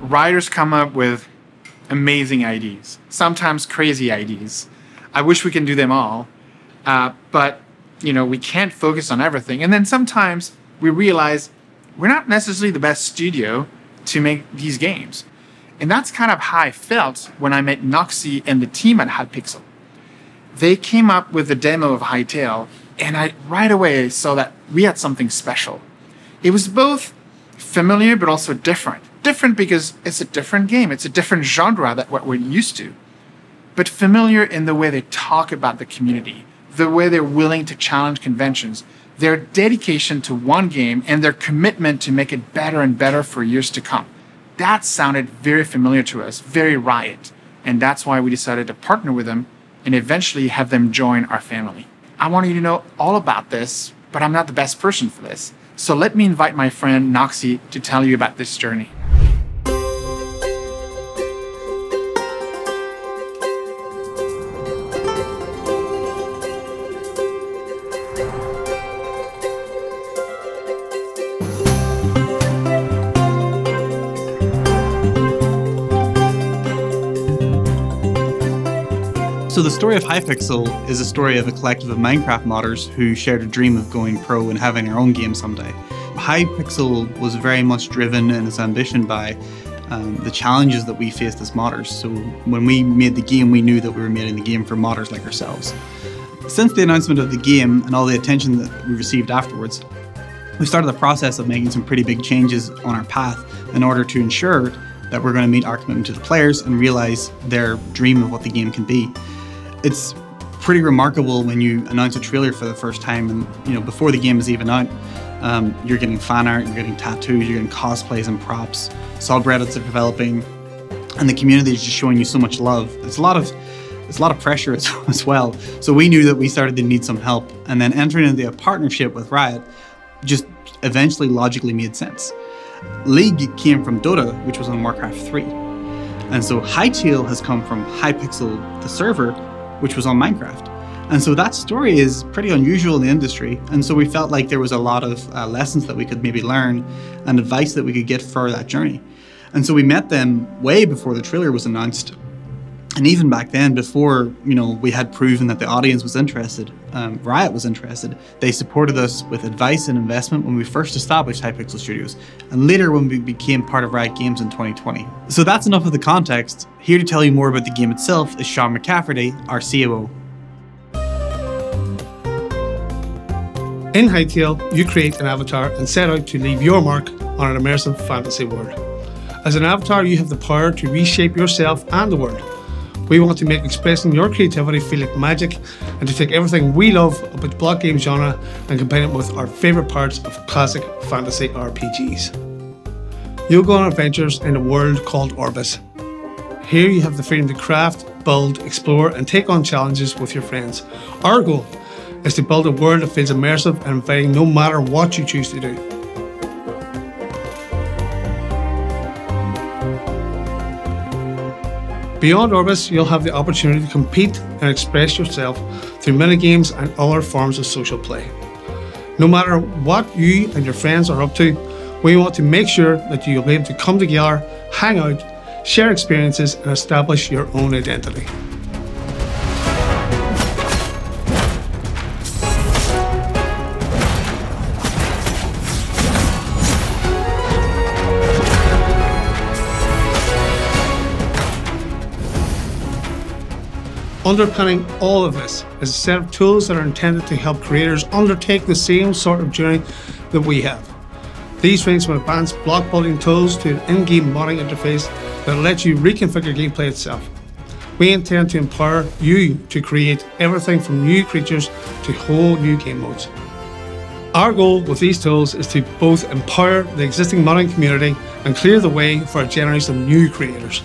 writers come up with amazing ideas, sometimes crazy ideas. I wish we can do them all, but we can't focus on everything. And then sometimes we realize we're not necessarily the best studio to make these games. And that's kind of how I felt when I met Noxy and the team at Hypixel. They came up with a demo of Hytale, and I right away saw that we had something special. It was both familiar but also different. Different because it's a different game. It's a different genre than what we're used to. But familiar in the way they talk about the community, the way they're willing to challenge conventions, their dedication to one game, and their commitment to make it better and better for years to come. That sounded very familiar to us, very Riot. And that's why we decided to partner with them and eventually have them join our family. I want you to know all about this, but I'm not the best person for this. So let me invite my friend Noxy to tell you about this journey. So the story of Hypixel is a story of a collective of Minecraft modders who shared a dream of going pro and having their own game someday. Hypixel was very much driven in its ambition by the challenges that we faced as modders. So when we made the game, we knew that we were making the game for modders like ourselves. Since the announcement of the game and all the attention that we received afterwards, we started the process of making some pretty big changes on our path in order to ensure that we're going to meet our commitment to the players and realize their dream of what the game can be. It's pretty remarkable when you announce a trailer for the first time and before the game is even out, you're getting fan art, you're getting tattoos, you're getting cosplays and props, subreddits are developing, and the community is just showing you so much love. It's a lot of pressure as well. So we knew that we started to need some help, and then entering into a partnership with Riot just eventually logically made sense. League came from Dota, which was on Warcraft 3. And so Hytale has come from Hypixel, the server, which was on Minecraft. And so that story is pretty unusual in the industry. And so we felt like there was a lot of lessons that we could maybe learn and advice that we could get for that journey. And so we met them way before the trailer was announced. And even back then, before we had proven that the audience was interested, Riot was interested, they supported us with advice and investment when we first established Hypixel Studios, and later when we became part of Riot Games in 2020. So that's enough of the context. Here to tell you more about the game itself is Sean McCafferty, our COO. In Hytale, you create an avatar and set out to leave your mark on an immersive fantasy world. As an avatar, you have the power to reshape yourself and the world. We want to make expressing your creativity feel like magic and to take everything we love about the block game genre and combine it with our favourite parts of classic fantasy RPGs. You'll go on adventures in a world called Orbis. Here you have the freedom to craft, build, explore and take on challenges with your friends. Our goal is to build a world that feels immersive and inviting no matter what you choose to do. Beyond Orbis, you'll have the opportunity to compete and express yourself through minigames and other forms of social play. No matter what you and your friends are up to, we want to make sure that you'll be able to come together, hang out, share experiences and establish your own identity. Underpinning all of this is a set of tools that are intended to help creators undertake the same sort of journey that we have. These range from advanced block building tools to an in-game modding interface that lets you reconfigure gameplay itself. We intend to empower you to create everything from new creatures to whole new game modes. Our goal with these tools is to both empower the existing modding community and clear the way for a generation of new creators.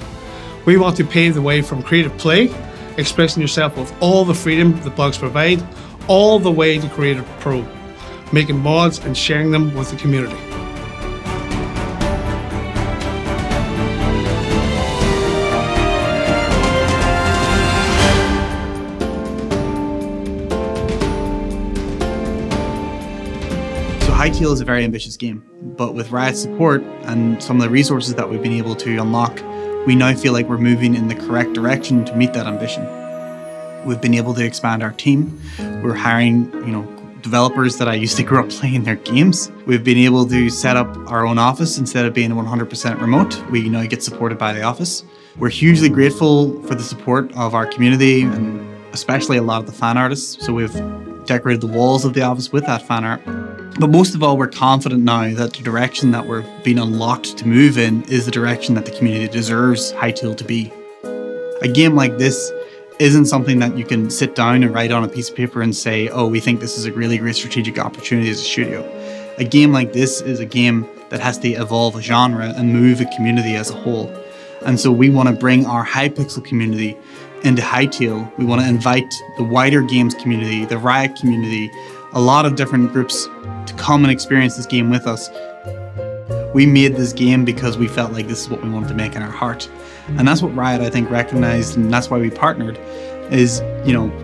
We want to pave the way from creative play, expressing yourself with all the freedom the blogs provide, all the way to Creative Pro, making mods and sharing them with the community. Hytale is a very ambitious game, but with Riot's support and some of the resources that we've been able to unlock, we now feel like we're moving in the correct direction to meet that ambition. We've been able to expand our team. We're hiring, developers that I used to grow up playing their games. We've been able to set up our own office instead of being 100% remote. We now get supported by the office. We're hugely grateful for the support of our community and especially a lot of the fan artists. So we've decorated the walls of the office with that fan art. But most of all, we're confident now that the direction that we're being unlocked to move in is the direction that the community deserves Hytale to be. A game like this isn't something that you can sit down and write on a piece of paper and say, oh, we think this is a really great strategic opportunity as a studio. A game like this is a game that has to evolve a genre and move a community as a whole. And so we want to bring our Hypixel community into Hytale. We want to invite the wider games community, the Riot community, a lot of different groups to come and experience this game with us. We made this game because we felt like this is what we wanted to make in our heart. And that's what Riot, I think, recognized, and that's why we partnered, is,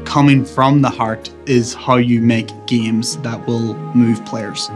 coming from the heart is how you make games that will move players.